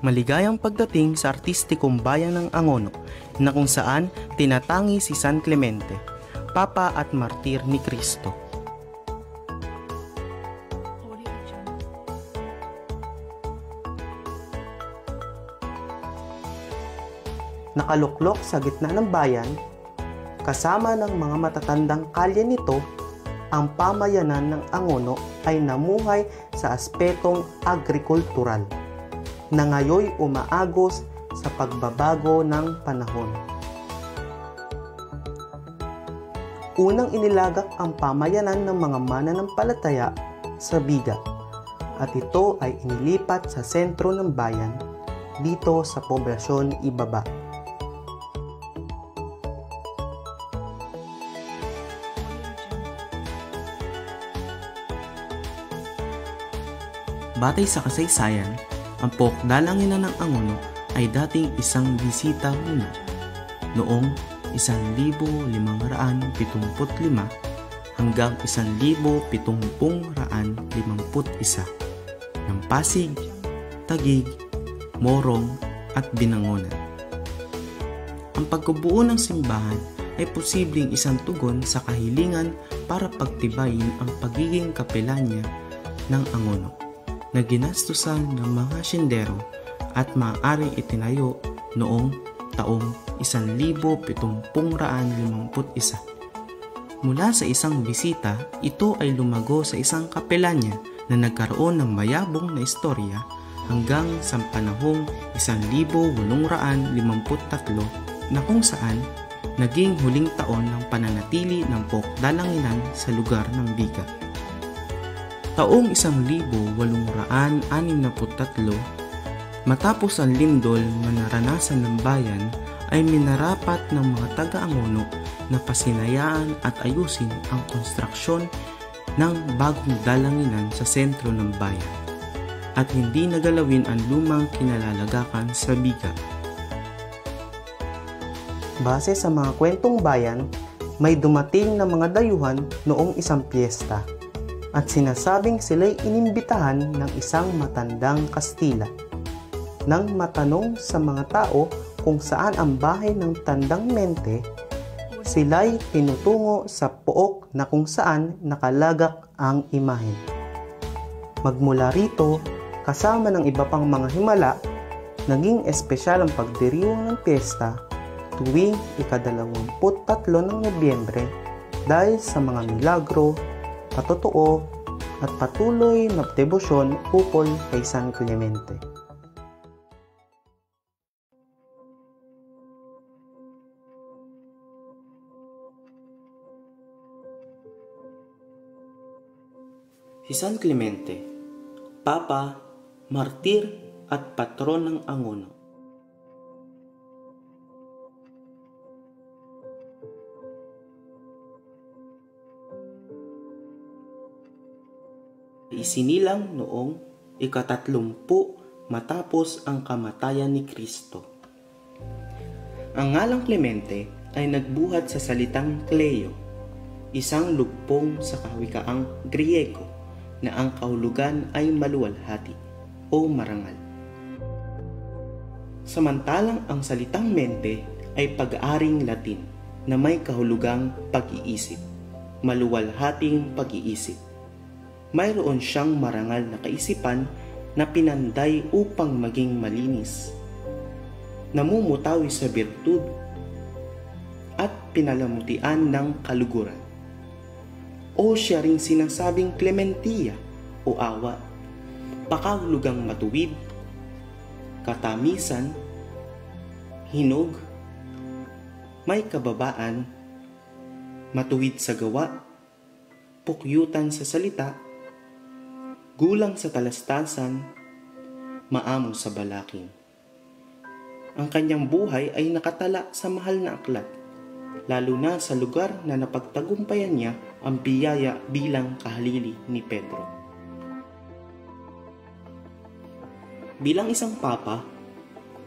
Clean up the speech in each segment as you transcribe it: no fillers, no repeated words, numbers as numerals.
Maligayang pagdating sa artistikong bayan ng Angono na kung saan tinatangi si San Clemente, Papa at Martir ni Cristo. Nakaluklok sa gitna ng bayan, kasama ng mga matatandang kalye nito, ang pamayanan ng Angono ay namuhay sa aspetong agrikultural na ngayoy umaagos sa pagbabago ng panahon. Unang inilagak ang pamayanan ng mga mananampalataya sa Biga at ito ay inilipat sa sentro ng bayan dito sa poblasyon ibaba. Batay sa kasaysayan, ang Pokdalanginan ng Angono ay dating isang bisita muna noong 1575 hanggang 1751 ng Pasig, Taguig, Morong at Binangonan. Ang pagbubuo ng simbahan ay posibleng isang tugon sa kahilingan para pagtibayin ang pagiging kapelanya ng Angono na ginastusan ng mga siyendero at maaaring itinayo noong taong 1751. Mula sa isang bisita, ito ay lumago sa isang kapelanya na nagkaroon ng mayabong na istorya hanggang sa panahong 1853 na kung saan naging huling taon ng pananatili ng Pokdalanginan sa lugar ng Biga. Taong 1863, matapos ang lindol na naranasan ng bayan, ay minarapat ng mga taga-Angono na pasinayaan at ayusin ang konstruksyon ng bagong dalanginan sa sentro ng bayan at hindi nagalawin ang lumang kinalalagakan sa Biga. Base sa mga kwentong bayan, may dumating na mga dayuhan noong isang piyesta at sinasabing sila'y inimbitahan ng isang matandang Kastila. Nang matanong sa mga tao kung saan ang bahay ng tandang mente, sila'y tinutungo sa pook na kung saan nakalagak ang imahe. Magmula rito, kasama ng iba pang mga himala, naging espesyal ang pagdiriwang ng piyesta tuwing ika-23 ng Nobyembre dahil sa mga milagro, patotoo at patuloy na debosyon ukol kay San Clemente. Si San Clemente, Papa, Martir at Patron ng Angono. Isinilang noong ika-30 matapos ang kamatayan ni Cristo. Ang ngalang Clemente ay nagbuhat sa salitang Kleo, isang lugpong sa kawikaang Griego na ang kahulugan ay maluwalhati o marangal. Samantalang ang salitang mente ay pag-aaring Latin na may kahulugang pag-iisip, maluwalhating pag-iisip. Mayroon siyang marangal na kaisipan na pinanday upang maging malinis, namumutawi sa birtud at pinalamutian ng kaluguran. O siya ring sinasabing Clementia o awa, pakahulugang matuwid, katamisan, hinog, may kababaan, matuwid sa gawa, pukyutan sa salita, gulang sa talastasan, maamo sa balaking. Ang kanyang buhay ay nakatala sa mahal na aklat, lalo na sa lugar na napagtagumpayan niya ang biyaya bilang kahalili ni Pedro. Bilang isang papa,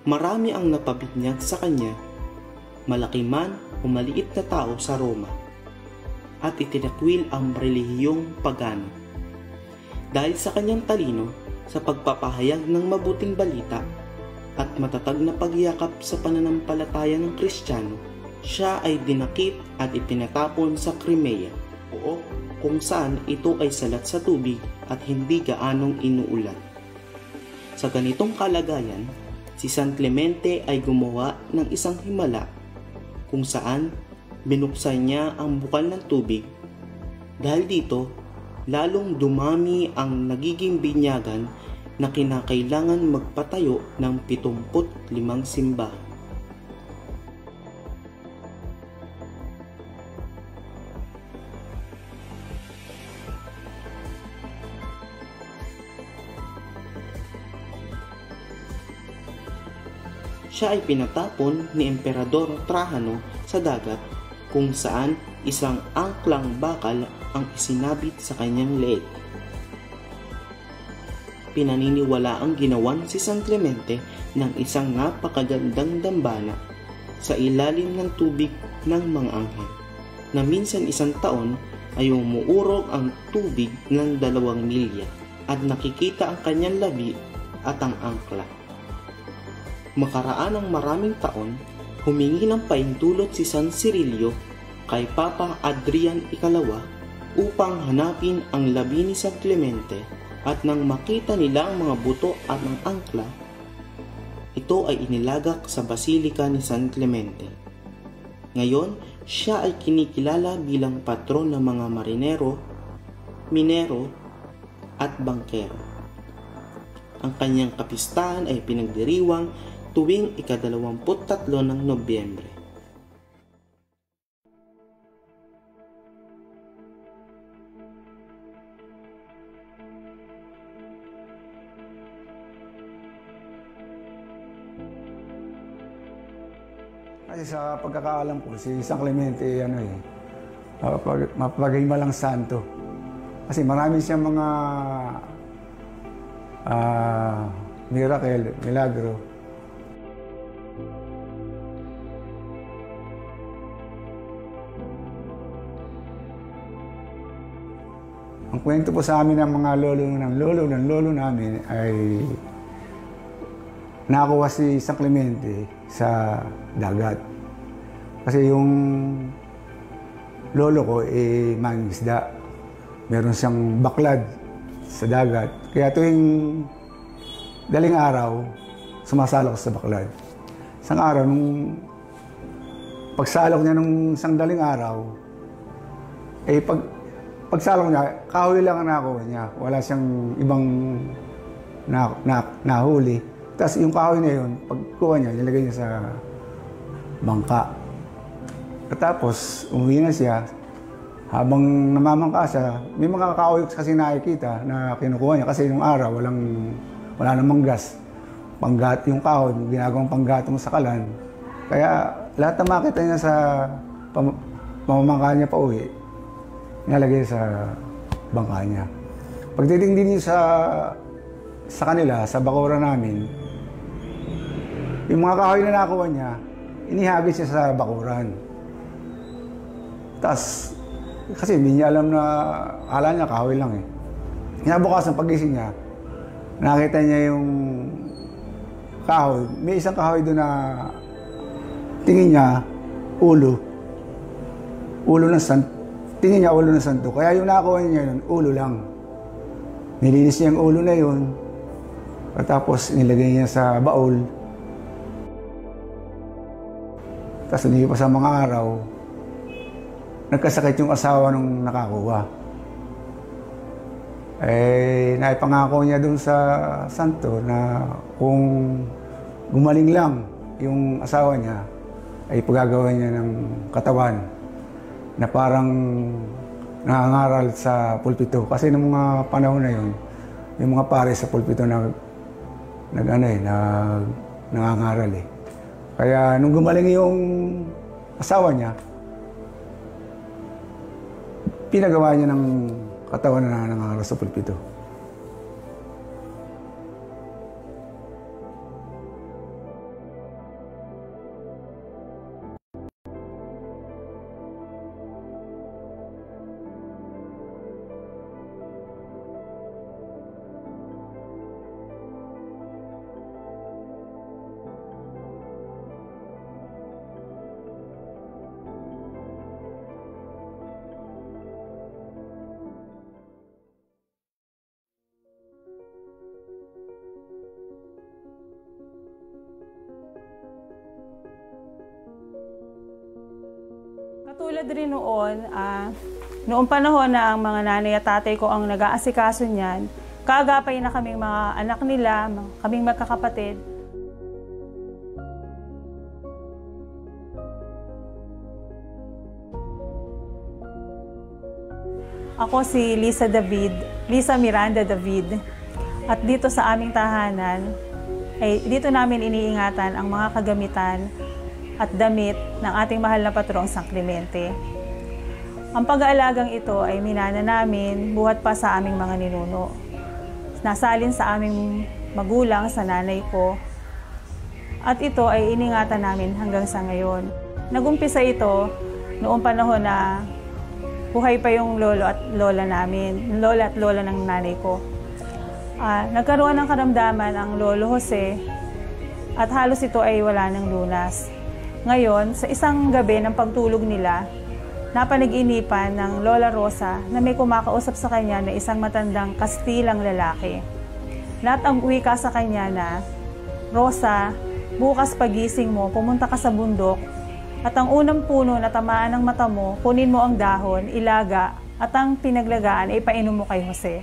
marami ang napabinyag sa kanya, malaki man o maliit na tao sa Roma, at itinakwil ang relihiyong pagano. Dahil sa kanyang talino sa pagpapahayag ng mabuting balita, at matatag na pagyakap sa pananampalataya ng Kristiyano, siya ay dinakip at ipinatapon sa Crimea, o kung saan ito ay salat sa tubig at hindi gaanong inuulan. Sa ganitong kalagayan, si San Clemente ay gumawa ng isang himala kung saan binuksan niya ang bukal ng tubig. Dahil dito, lalong dumami ang nagiging binyagan na kinakailangan magpatayo ng 75 simbahan. Siya ay pinatapon ni Emperador Trajano sa dagat kung saan isang angklang bakal ang isinabit sa kanyang leeg. Pinaniniwala ang ginawan si San Clemente ng isang napakagandang dambana sa ilalim ng tubig ng mga anghel, na minsan isang taon ay umuurog ang tubig ng 2 milya at nakikita ang kanyang labi at ang angkla. Makaraan ng maraming taon, humingi ng paintulot si San Cirilio kay Papa Adrian Ikalawa upang hanapin ang labi ni San Clemente, at nang makita nila ang mga buto at ang angkla, ito ay inilagak sa Basilika ni San Clemente. Ngayon, siya ay kinikilala bilang patron ng mga marinero, minero at bangkero. Ang kanyang kapistahan ay pinagdiriwang tuwing ika-23 ng Nobyembre. Kasi sa pagkakaalam ko, si San Clemente, mapaghimalang santo. Kasi marami siyang mga miracle, milagro. Ang kwento po sa amin ng mga lolo namin ay nakakuha si San Clemente sa dagat. Kasi yung lolo ko mangingisda. Meron siyang baklad sa dagat. Kaya tuwing daling araw, sumasalok sa baklad. Isang araw, nung pagsalok niya nung isang daling araw, pagsalok niya, kahoy lang ang nakuha niya. Wala siyang ibang nahuli. Tapos yung kahoy na yun, pagkuha niya, nilagay niya sa bangka. Tapos, umuwi na siya. Habang namamangka siya, may mga kahoy kasi nakikita na kinukuha niya. Kasi yung araw, wala namang gas. Yung kahoy, ginagawang panggatong sa kalan. Kaya lahat na makita niya sa pamamangka niya pa uwi, nilalagay sa bangka niya. Pagdating din niya sa kanila, sa bakura namin, yung mga kahoy na nakuha niya, inihagis siya sa bakuran. Tapos, kasi hindi niya alam na, akala niya kahoy lang eh. Kinabukasan, pagising niya, nakita niya yung kahoy. May isang kahoy doon na tingin niya, ulo. Tingin niya ulo ng santo. Kaya yung nakuha niya yun, ulo lang. Nilinis niya yung ulo na yun. Tapos nilagay niya sa baul. Tapos hindi pa sa mga araw, nagkasakit yung asawa nung nakakuha. Naipangako niya dun sa santo na kung gumaling lang yung asawa niya, ay pagagawa niya ng katawan na parang nangangaral sa pulpito. Kasi noong mga panahon na yun, yung mga pare sa pulpito nangangaral eh. Kaya nung gumaling yung asawa niya, pinagawa niya ng katawan na nangangaral sa pulpito. Katulad rin noong panahon na ang mga nanay at tatay ko ang nag-aasikaso niyan, kaagapay na kaming mga anak nila, kaming magkakapatid. Ako si Lisa Miranda David. At dito sa aming tahanan, dito namin iniingatan ang mga kagamitan at damit ng ating mahal na patrong San Clemente. Ang pag-aalagang ito ay minana namin buhat pa sa aming mga ninuno. Nasalin sa aming magulang, sa nanay ko. At ito ay iningatan namin hanggang sa ngayon. Nagumpisa ito noong panahon na buhay pa yung lolo at lola namin, lola at lola ng nanay ko. Nagkaroon ng karamdaman ang Lolo Jose at halos ito ay wala ng lunas. Ngayon, sa isang gabi ng pagtulog nila, napanag-inipan ng Lola Rosa na may kumakausap sa kanya na isang matandang Kastilang lalaki. Lahat ang wika sa kanya na, "Rosa, bukas pagising mo, pumunta ka sa bundok at ang unang puno na tamaan ng mata mo, kunin mo ang dahon, ilaga at ang pinaglagaan ay painom mo kay Jose.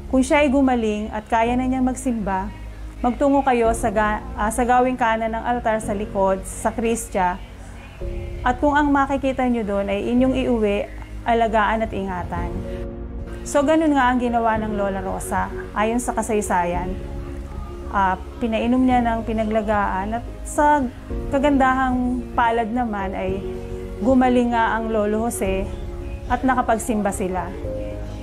Kung siya ay gumaling at kaya na niyang magsimba, magtungo kayo sa gawing kanan ng altar sa likod, sa Kristya, at kung ang makikita niyo doon ay inyong iuwi, alagaan at ingatan." So ganun nga ang ginawa ng Lola Rosa, ayon sa kasaysayan. Pinainom niya ng pinaglagaan at sa kagandahang palad naman ay gumaling nga ang Lolo Jose at nakapagsimba sila.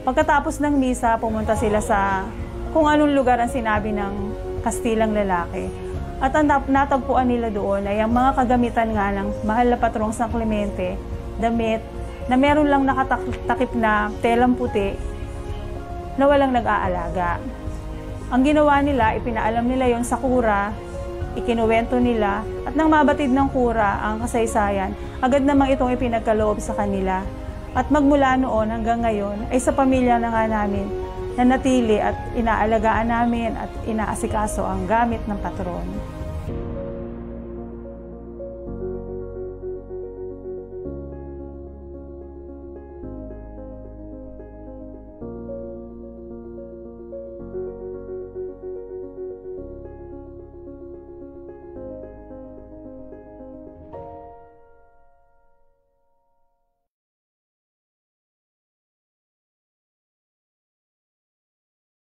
Pagkatapos ng misa, pumunta sila sa kung anong lugar ang sinabi ng Kastilang lalaki. At ang natagpuan nila doon ay ang mga kagamitan nga ng mahal na patrong San Clemente, damit na meron lang nakatakip na telang puti na walang nag-aalaga. Ang ginawa nila, ipinaalam nila yon sa kura, ikinuwento nila, at nang mabatid ng kura ang kasaysayan, agad namang itong ipinagkaloob sa kanila. At magmula noon hanggang ngayon, ay sa pamilya na nga namin, na natili at inaalagaan namin at inaasikaso ang gamit ng patron.